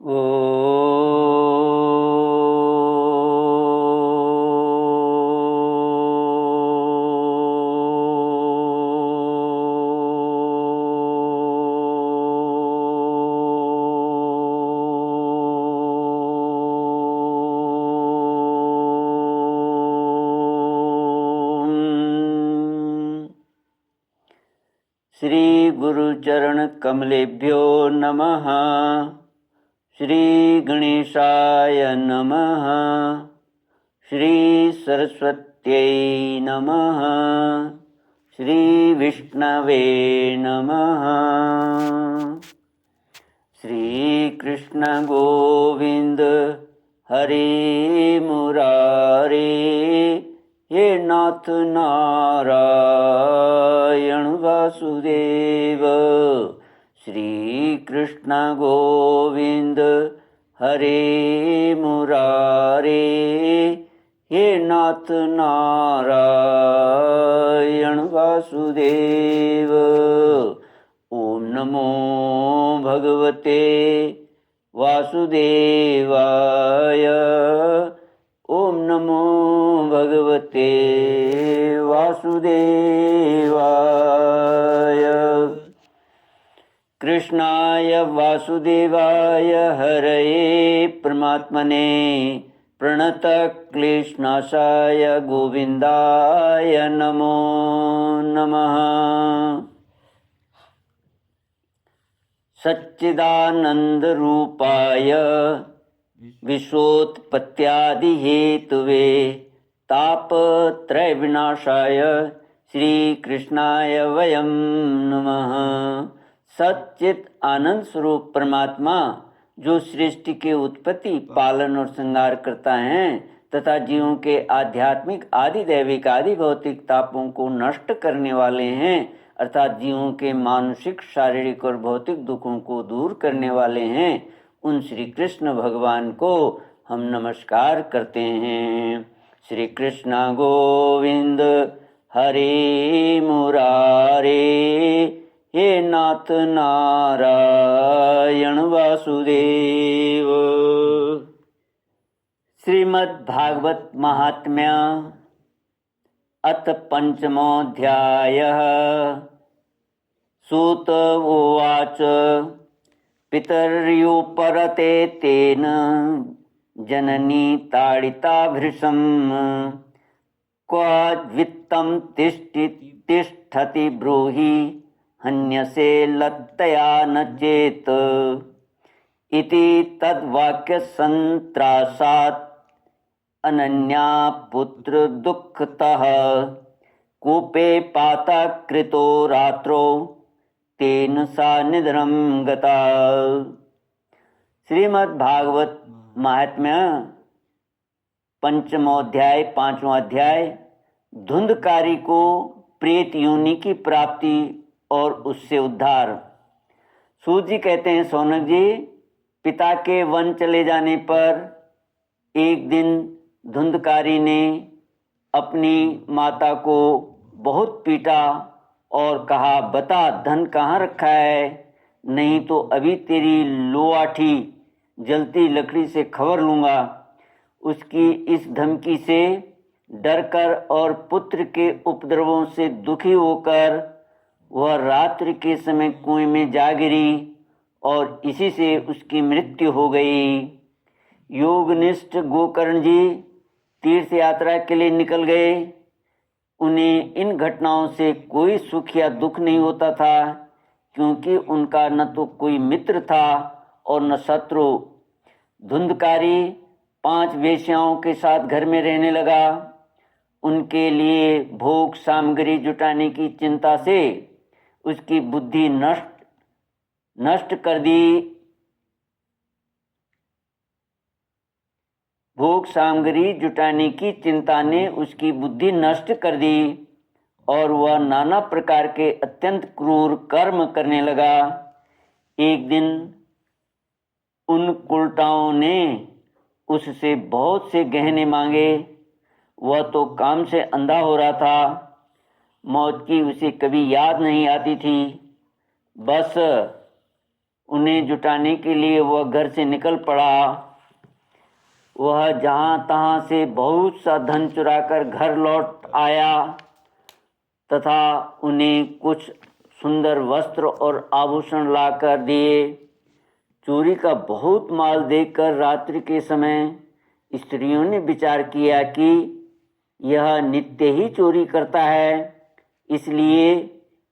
ओ श्री गुरुचरण कमलेभ्यो नमः। श्री गणेशाय नमः। श्री सरस्वत्यै नमः। श्री विष्णवे नमः। श्री कृष्ण गोविंद हरे मुरारे, हे नाथ नारायण वासुदेव। श्री कृष्ण गोविंद हरे मुरारे, हे नाथ नारायण वासुदेव। ओम नमो भगवते वासुदेवाय। ओम नमो भगवते वासुदेवाय। कृष्णाय वासुदेवाय हरये परमात्मने प्रणतक्लेशनाशाय गोविन्दाय नमो नमः। सच्चिदानन्दरूपाय विश्वोत्पत्त्यादिहेतवे तापत्रयविनाशाय श्रीकृष्णाय वयं नमः। सच्चित आनंद स्वरूप परमात्मा जो सृष्टि के उत्पत्ति, पालन और श्रृंगार करता है तथा जीवों के आध्यात्मिक, आदि दैविक, आदि भौतिक तापों को नष्ट करने वाले हैं, अर्थात जीवों के मानसिक, शारीरिक और भौतिक दुखों को दूर करने वाले हैं, उन श्री कृष्ण भगवान को हम नमस्कार करते हैं। श्री कृष्ण गोविंद हरे मुरारे, हे नाथ नारायण वासुदेव। श्रीमद् भागवत महात्म्य अथ पंचमोऽध्यायः। सूत उवाच पितर्युपरते तेन जननी ताडिता भृशं, क्वद्वित्तं तिष्ठति ब्रूहि हन्यसे लत्तया न चेत्। इति तद्वाक्यसन्त्रासात् अनन्या पुत्र दुःखतः कूपे पातकृतो रात्रो तेन सा निद्रं गता। श्रीमद् भागवत महात्म्य पंचमोध्याय, पांचवा अध्याय। धुंधकारी को प्रेत योनि की प्राप्ति और उससे उद्धार। सूत जी कहते हैं, सौनक जी, पिता के वन चले जाने पर एक दिन धुंधकारी ने अपनी माता को बहुत पीटा और कहा, बता धन कहाँ रखा है, नहीं तो अभी तेरी लोआठी जलती लकड़ी से खबर लूँगा। उसकी इस धमकी से डरकर और पुत्र के उपद्रवों से दुखी होकर वह रात्रि के समय कुएं में जा गिरी और इसी से उसकी मृत्यु हो गई। योगनिष्ठ गोकर्ण जी तीर्थ यात्रा के लिए निकल गए। उन्हें इन घटनाओं से कोई सुख या दुख नहीं होता था, क्योंकि उनका न तो कोई मित्र था और न शत्रु। धुंधकारी 5 वेश्याओं के साथ घर में रहने लगा। उनके लिए भोग सामग्री जुटाने की चिंता से उसकी बुद्धि नष्ट कर दी। भोग सामग्री जुटाने की चिंता ने उसकी बुद्धि नष्ट कर दी और वह नाना प्रकार के अत्यंत क्रूर कर्म करने लगा। एक दिन उन कुलटाओं ने उससे बहुत से गहने मांगे। वह तो काम से अंधा हो रहा था। मौत की उसे कभी याद नहीं आती थी। बस उन्हें जुटाने के लिए वह घर से निकल पड़ा। वह जहाँ तहाँ से बहुत सा धन चुराकर घर लौट आया तथा उन्हें कुछ सुंदर वस्त्र और आभूषण लाकर दिए। चोरी का बहुत माल देखकर रात्रि के समय स्त्रियों ने विचार किया कि यह नित्य ही चोरी करता है, इसलिए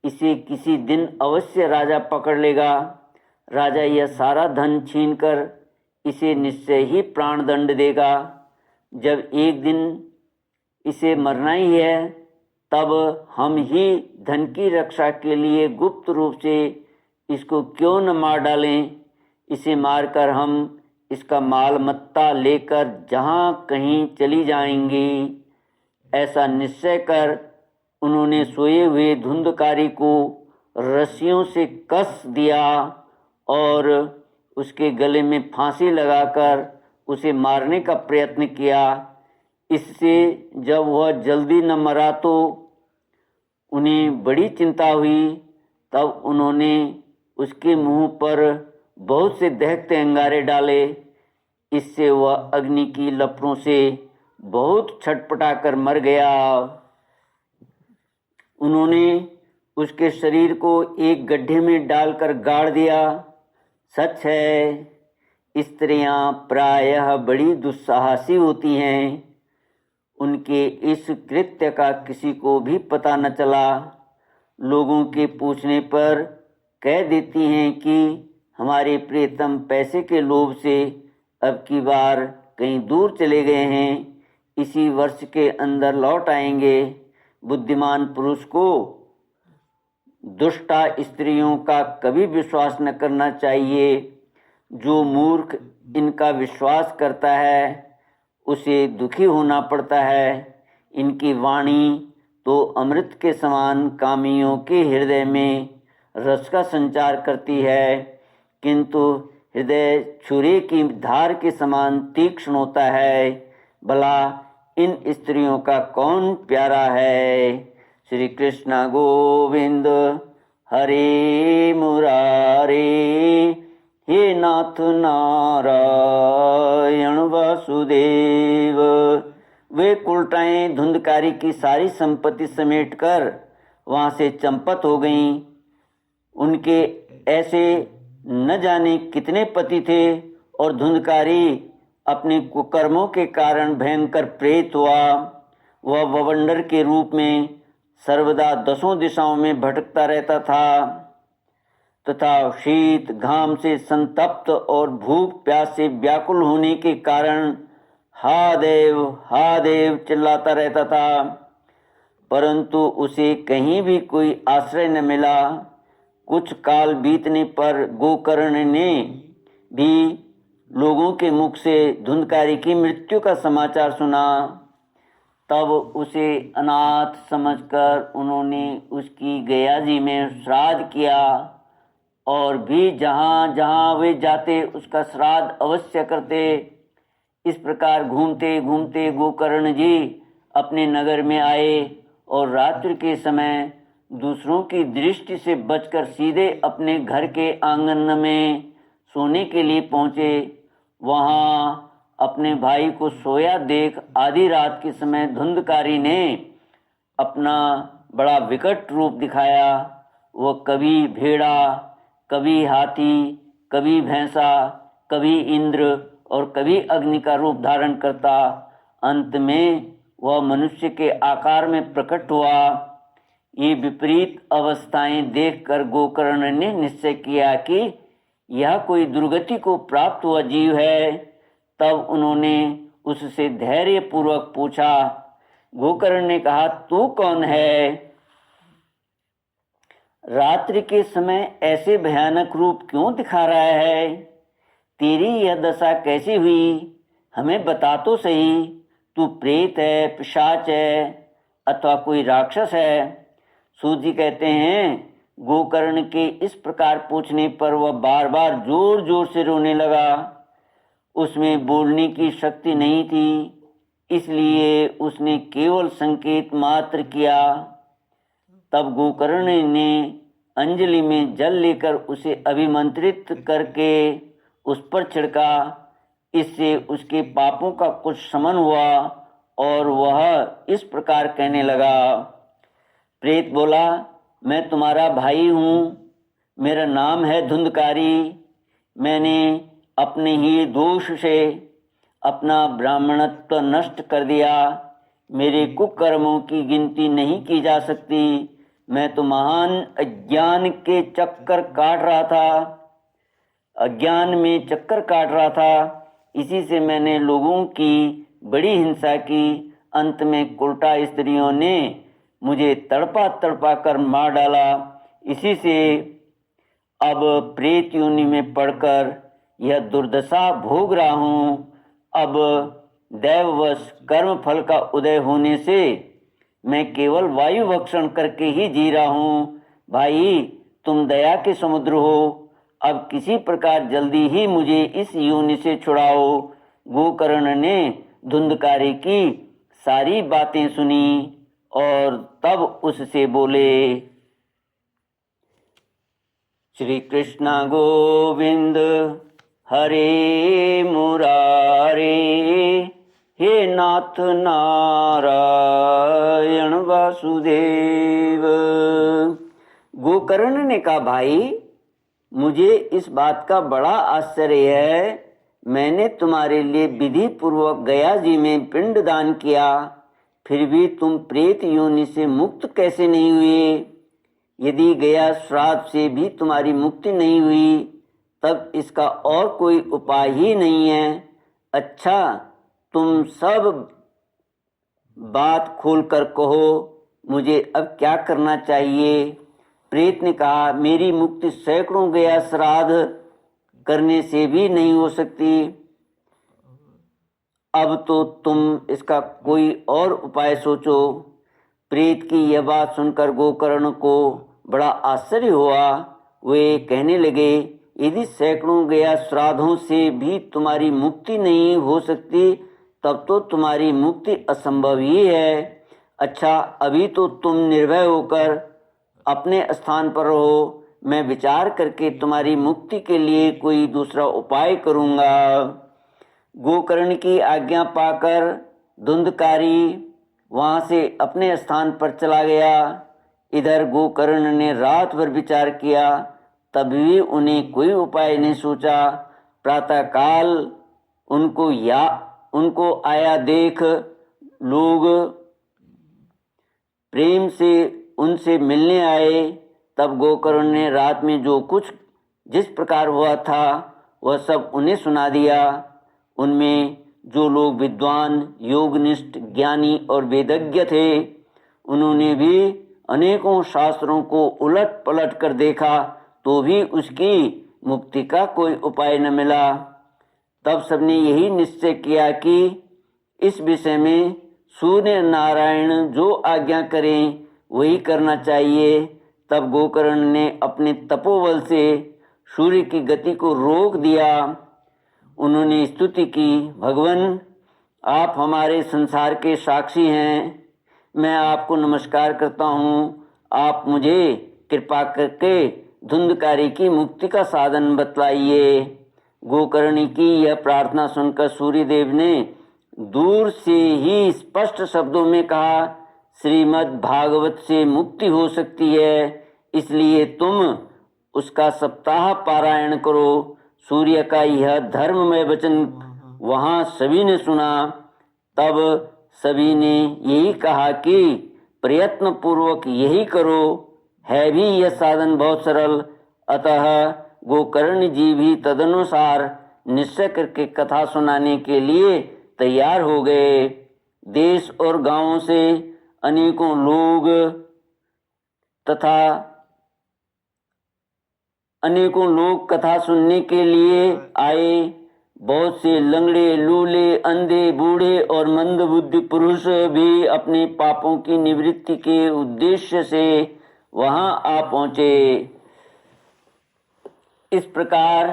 इसे किसी दिन अवश्य राजा पकड़ लेगा। राजा यह सारा धन छीनकर इसे निश्चय ही प्राणदंड देगा। जब एक दिन इसे मरना ही है, तब हम ही धन की रक्षा के लिए गुप्त रूप से इसको क्यों न मार डालें। इसे मारकर हम इसका माल मत्ता लेकर जहाँ कहीं चली जाएंगी। ऐसा निश्चय कर उन्होंने सोए हुए धुंधकारी को रस्सियों से कस दिया और उसके गले में फांसी लगाकर उसे मारने का प्रयत्न किया। इससे जब वह जल्दी न मरा तो उन्हें बड़ी चिंता हुई। तब उन्होंने उसके मुंह पर बहुत से दहकते अंगारे डाले। इससे वह अग्नि की लपटों से बहुत छटपटाकर मर गया। उन्होंने उसके शरीर को एक गड्ढे में डालकर गाड़ दिया। सच है, स्त्रियां प्रायः बड़ी दुस्साहसी होती हैं। उनके इस कृत्य का किसी को भी पता न चला। लोगों के पूछने पर कह देती हैं कि हमारे प्रियतम पैसे के लोभ से अब की बार कहीं दूर चले गए हैं, इसी वर्ष के अंदर लौट आएंगे। बुद्धिमान पुरुष को दुष्टा स्त्रियों का कभी विश्वास न करना चाहिए। जो मूर्ख इनका विश्वास करता है उसे दुखी होना पड़ता है। इनकी वाणी तो अमृत के समान कामियों के हृदय में रस का संचार करती है, किंतु हृदय छुरी की धार के समान तीक्ष्ण होता है। भला इन स्त्रियों का कौन प्यारा है। श्री कृष्ण गोविंद हरे मुरारे, हे नाथ नारायण वासुदेव। वे कुलटाएं धुंधकारी की सारी संपत्ति समेटकर वहाँ से चंपत हो गईं। उनके ऐसे न जाने कितने पति थे और धुंधकारी अपने कुकर्मों के कारण भयंकर प्रेत हुआ। वह बवंडर के रूप में सर्वदा 10 दिशाओं में भटकता रहता था तथा शीत घाम से संतप्त और भूख प्यास से व्याकुल होने के कारण हा देव चिल्लाता रहता था, परंतु उसे कहीं भी कोई आश्रय न मिला। कुछ काल बीतने पर गोकर्ण ने भी लोगों के मुख से धुंधकारी की मृत्यु का समाचार सुना। तब उसे अनाथ समझकर उन्होंने उसकी गयाजी में श्राद्ध किया और भी जहाँ जहाँ वे जाते उसका श्राद्ध अवश्य करते। इस प्रकार घूमते घूमते गोकर्ण जी अपने नगर में आए और रात्रि के समय दूसरों की दृष्टि से बचकर सीधे अपने घर के आंगन में सोने के लिए पहुँचे। वहाँ अपने भाई को सोया देख आधी रात के समय धुंधकारी ने अपना बड़ा विकट रूप दिखाया। वह कभी भेड़ा, कभी हाथी, कभी भैंसा, कभी इंद्र और कभी अग्नि का रूप धारण करता। अंत में वह मनुष्य के आकार में प्रकट हुआ। ये विपरीत अवस्थाएं देखकर गोकर्ण ने निश्चय किया कि यह कोई दुर्गति को प्राप्त हुआ जीव है। तब उन्होंने उससे धैर्यपूर्वक पूछा। गोकर्ण ने कहा, तू कौन है? रात्रि के समय ऐसे भयानक रूप क्यों दिखा रहा है? तेरी यह दशा कैसी हुई? हमें बता तो सही। तू प्रेत है, पिशाच है अथवा कोई राक्षस है? सूत जी कहते हैं, गोकर्ण के इस प्रकार पूछने पर वह बार बार जोर जोर से रोने लगा। उसमें बोलने की शक्ति नहीं थी, इसलिए उसने केवल संकेत मात्र किया। तब गोकर्ण ने अंजलि में जल लेकर उसे अभिमंत्रित करके उस पर छिड़का। इससे उसके पापों का कुछ शमन हुआ और वह इस प्रकार कहने लगा। प्रेत बोला, मैं तुम्हारा भाई हूँ, मेरा नाम है धुंधकारी। मैंने अपने ही दोष से अपना ब्राह्मणत्व नष्ट कर दिया। मेरे कुकर्मों की गिनती नहीं की जा सकती। मैं तो महान अज्ञान के चक्कर काट रहा था, अज्ञान में चक्कर काट रहा था। इसी से मैंने लोगों की बड़ी हिंसा की। अंत में उल्टा स्त्रियों ने मुझे तड़पा तड़पा कर मार डाला। इसी से अब प्रेत योनि में पड़कर यह दुर्दशा भोग रहा हूँ। अब दैववश कर्म फल का उदय होने से मैं केवल वायु भक्षण करके ही जी रहा हूँ। भाई, तुम दया के समुद्र हो, अब किसी प्रकार जल्दी ही मुझे इस योनि से छुड़ाओ। गोकर्ण ने धुंधकारी की सारी बातें सुनी और तब उससे बोले। श्री कृष्ण गोविंद हरे मुरारे, हे नाथ नारायण वासुदेव। गोकर्ण ने कहा, भाई, मुझे इस बात का बड़ा आश्चर्य है। मैंने तुम्हारे लिए विधि पूर्वक गया जी में पिंड दान किया, फिर भी तुम प्रेत योनि से मुक्त कैसे नहीं हुए? यदि गया श्राद्ध से भी तुम्हारी मुक्ति नहीं हुई, तब इसका और कोई उपाय ही नहीं है। अच्छा, तुम सब बात खोलकर कहो, मुझे अब क्या करना चाहिए? प्रेत ने कहा, मेरी मुक्ति सैकड़ों गया श्राद्ध करने से भी नहीं हो सकती। अब तो तुम इसका कोई और उपाय सोचो। प्रेत की यह बात सुनकर गोकर्ण को बड़ा आश्चर्य हुआ। वे कहने लगे, यदि सैकड़ों गया श्राद्धों से भी तुम्हारी मुक्ति नहीं हो सकती, तब तो तुम्हारी मुक्ति असंभव ही है। अच्छा, अभी तो तुम निर्भय होकर अपने स्थान पर रहो। मैं विचार करके तुम्हारी मुक्ति के लिए कोई दूसरा उपाय करूँगा। गोकर्ण की आज्ञा पाकर धुंधकारी वहाँ से अपने स्थान पर चला गया। इधर गोकर्ण ने रात भर विचार किया, तब भी उन्हें कोई उपाय नहीं सोचा। प्रातःकाल उनको आया देख लोग प्रेम से उनसे मिलने आए। तब गोकर्ण ने रात में जो कुछ जिस प्रकार हुआ था वह सब उन्हें सुना दिया। उनमें जो लोग विद्वान, योगनिष्ठ, ज्ञानी और वेदज्ञ थे, उन्होंने भी अनेकों शास्त्रों को उलट पलट कर देखा, तो भी उसकी मुक्ति का कोई उपाय न मिला। तब सबने यही निश्चय किया कि इस विषय में सूर्य नारायण जो आज्ञा करें वही करना चाहिए। तब गोकर्ण ने अपने तपोबल से सूर्य की गति को रोक दिया। उन्होंने स्तुति की, भगवान, आप हमारे संसार के साक्षी हैं। मैं आपको नमस्कार करता हूँ। आप मुझे कृपा करके धुंधकारी की मुक्ति का साधन बतलाइए। गोकर्ण की यह प्रार्थना सुनकर सूर्यदेव ने दूर से ही स्पष्ट शब्दों में कहा, श्रीमद् भागवत से मुक्ति हो सकती है, इसलिए तुम उसका सप्ताह पारायण करो। सूर्य का यह धर्ममय वचन वहाँ सभी ने सुना। तब सभी ने यही कहा कि प्रयत्न पूर्वक यही करो, है भी यह साधन बहुत सरल। अतः गोकर्ण जी भी तदनुसार निश्चय करके कथा सुनाने के लिए तैयार हो गए। देश और गांवों से अनेकों लोग कथा सुनने के लिए आए। बहुत से लंगड़े, लूले, अंधे, बूढ़े और मंदबुद्धि पुरुष भी अपने पापों की निवृत्ति के उद्देश्य से वहां आ पहुंचे। इस प्रकार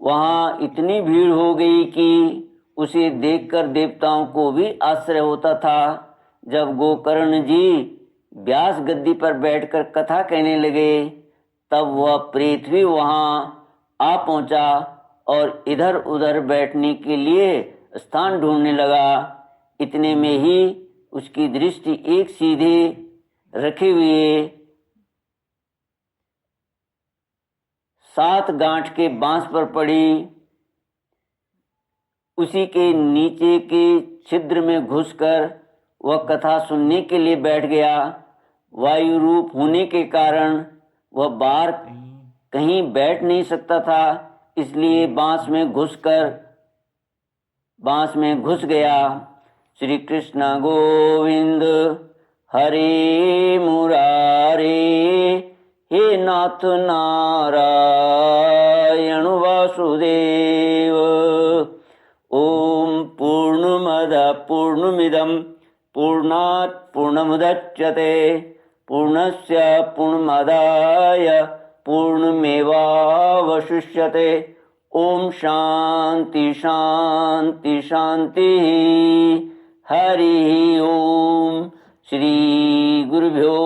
वहां इतनी भीड़ हो गई कि उसे देखकर देवताओं को भी आश्चर्य होता था। जब गोकर्ण जी व्यास गद्दी पर बैठकर कथा कहने लगे, तब वह प्रेत भी वहां आ पहुंचा और इधर उधर बैठने के लिए स्थान ढूंढने लगा। इतने में ही उसकी दृष्टि एक सीधे रखे हुए 7 गांठ के बांस पर पड़ी। उसी के नीचे के छिद्र में घुसकर वह कथा सुनने के लिए बैठ गया। वायु रूप होने के कारण वह बाहर कहीं बैठ नहीं सकता था, इसलिए बांस में घुस गया। श्री कृष्ण गोविंद हरे मुरारे, हे नाथ नारायण वासुदेव। ओम पूर्णमद पूर्णमिदं पूर्णात् पूर्णमुदच्यते पूर्णस्य पूर्णमादाय पूर्णमेवावशिष्यते। ओम शांति शांति शांति। हरि ओम। श्री गुरुभ्यो